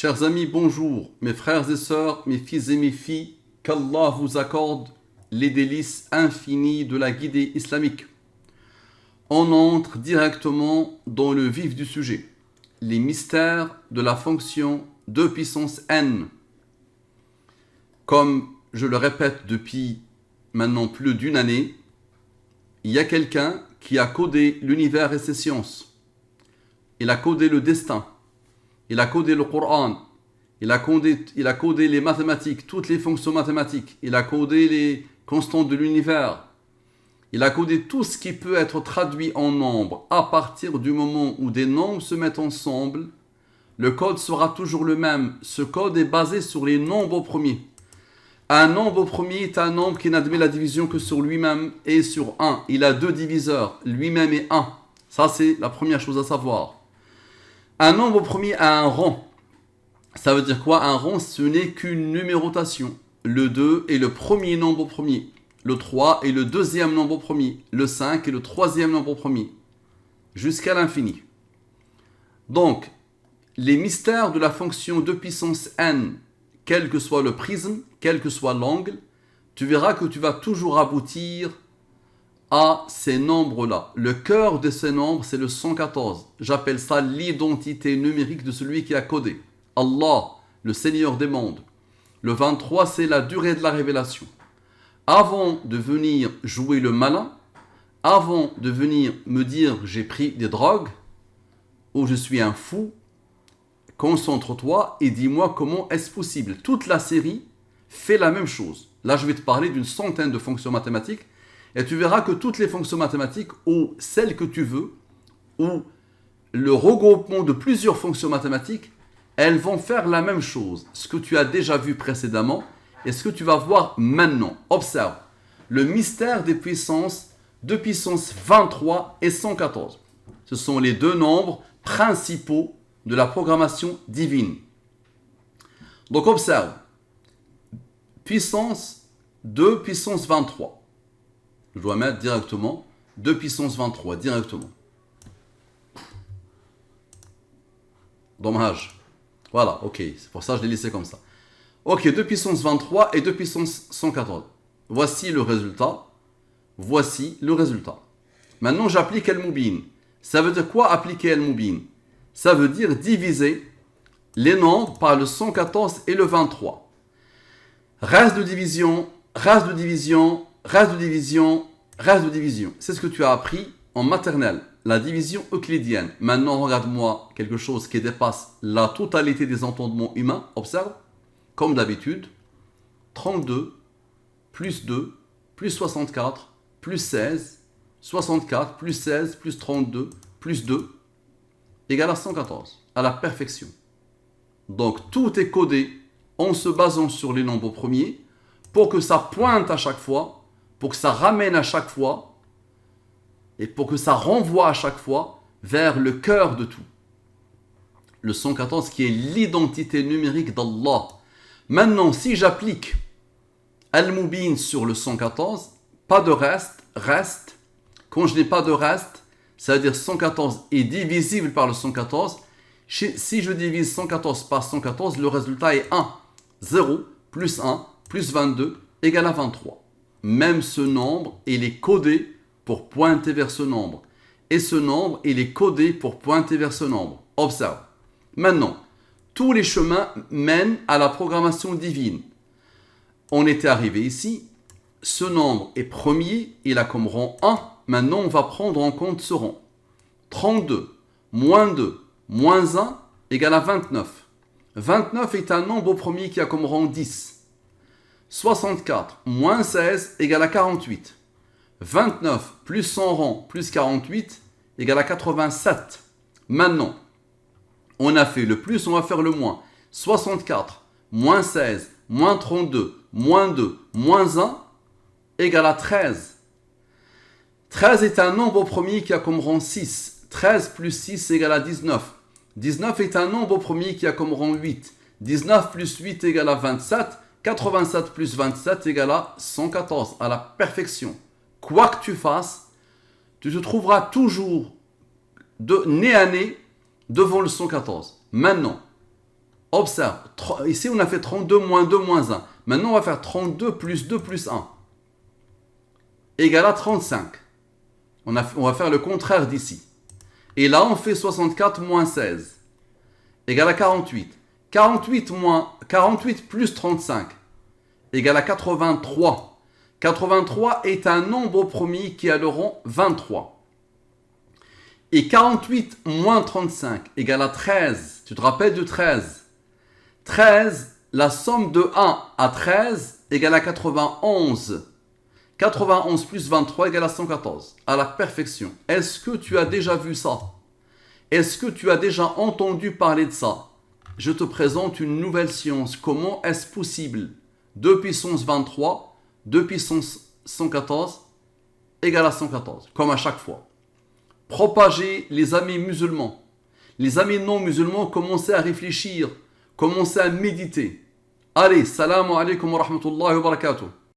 Chers amis, bonjour, mes frères et sœurs, mes fils et mes filles, qu'Allah vous accorde les délices infinies de la guidée islamique. On entre directement dans le vif du sujet, les mystères de la fonction 2 puissance n. Comme je le répète depuis maintenant plus d'une année, il y a quelqu'un qui a codé l'univers et ses sciences. Il a codé le destin. Il a codé le Coran. Il a codé les mathématiques, toutes les fonctions mathématiques. Il a codé les constantes de l'univers. Il a codé tout ce qui peut être traduit en nombres. À partir du moment où des nombres se mettent ensemble, le code sera toujours le même. Ce code est basé sur les nombres premiers. Un nombre premier est un nombre qui n'admet la division que sur lui-même et sur 1. Il a deux diviseurs, lui-même et 1. Ça, c'est la première chose à savoir. Un nombre premier a un rang. Ça veut dire quoi? Un rang, ce n'est qu'une numérotation. Le 2 est le premier nombre premier. Le 3 est le deuxième nombre premier. Le 5 est le troisième nombre premier. Jusqu'à l'infini. Donc, les mystères de la fonction 2 puissance n, quel que soit le prisme, quel que soit l'angle, tu verras que tu vas toujours aboutir à ces nombres-là. Le cœur de ces nombres, c'est le 114. J'appelle ça l'identité numérique de celui qui a codé. Allah, le Seigneur des mondes. Le 23, c'est la durée de la révélation. Avant de venir jouer le malin, avant de venir me dire j'ai pris des drogues, ou je suis un fou, concentre-toi et dis-moi comment est-ce possible. Toute la série fait la même chose. Là, je vais te parler d'une centaine de fonctions mathématiques et tu verras que toutes les fonctions mathématiques, ou celles que tu veux, ou le regroupement de plusieurs fonctions mathématiques, elles vont faire la même chose. Ce que tu as déjà vu précédemment et ce que tu vas voir maintenant. Observe. Le mystère des puissances 2 puissance 23 et 114. Ce sont les deux nombres principaux de la programmation divine. Donc observe. Puissance 2 puissance 23. Je dois mettre directement 2 puissance 23, directement. Dommage. Voilà, ok. C'est pour ça que je l'ai laissé comme ça. Ok, 2 puissance 23 et 2 puissance 114. Voici le résultat. Voici le résultat. Maintenant, j'applique El-Moubin. Ça veut dire quoi appliquer El-Moubin? Ça veut dire diviser les nombres par le 114 et le 23. Reste de division, reste de division, reste de division, reste de division. C'est ce que tu as appris en maternelle, la division euclidienne. Maintenant, regarde-moi quelque chose qui dépasse la totalité des entendements humains. Observe, comme d'habitude, 32 plus 2 plus 64 plus 16, 64 plus 16 plus 32 plus 2 égale à 114, à la perfection. Donc, tout est codé en se basant sur les nombres premiers pour que ça pointe à chaque fois, pour que ça ramène à chaque fois et pour que ça renvoie à chaque fois vers le cœur de tout. Le 114 qui est l'identité numérique d'Allah. Maintenant, si j'applique Al-Moubin sur le 114, pas de reste, reste. Quand je n'ai pas de reste, c'est-à-dire 114 est divisible par le 114. Si je divise 114 par 114, le résultat est 1. 0 plus 1 plus 22 égale à 23. Même ce nombre, il est codé pour pointer vers ce nombre. Et ce nombre, il est codé pour pointer vers ce nombre. Observe. Maintenant, tous les chemins mènent à la programmation divine. On était arrivé ici. Ce nombre est premier, il a comme rang 1. Maintenant, on va prendre en compte ce rang. 32 moins 2 moins 1 égale à 29. 29 est un nombre premier qui a comme rang 10. 64 moins 16 égale à 48. 29 plus son rang plus 48 égale à 87. Maintenant, on a fait le plus, on va faire le moins. 64 moins 16 moins 32 moins 2 moins 1 égale à 13. 13 est un nombre premier qui a comme rang 6. 13 plus 6 égale à 19. 19 est un nombre premier qui a comme rang 8. 19 plus 8 égale à 27. 87 plus 27 égale à 114, à la perfection. Quoi que tu fasses, tu te trouveras toujours nez à nez devant le 114. Maintenant, Observe, ici on a fait 32 moins 2 moins 1. Maintenant on va faire 32 plus 2 plus 1 égale à 35. On va faire le contraire d'ici. Et là on fait 64 moins 16 égale à 48. 48 plus 35 égale à 83. 83 est un nombre premier qui a le rang 23. Et 48 moins 35 égale à 13. Tu te rappelles de 13? 13, la somme de 1 à 13 égale à 91. 91 plus 23 égale à 114. À la perfection. Est-ce que tu as déjà vu ça? Est-ce que tu as déjà entendu parler de ça? Je te présente une nouvelle science. Comment est-ce possible? 2 puissance 23, 2 puissance 114 égale à 114. Comme à chaque fois. Propagez les amis musulmans. Les amis non musulmans, commencez à réfléchir. Commencez à méditer. Allez, salam alaikum wa rahmatullahi wa barakatuh.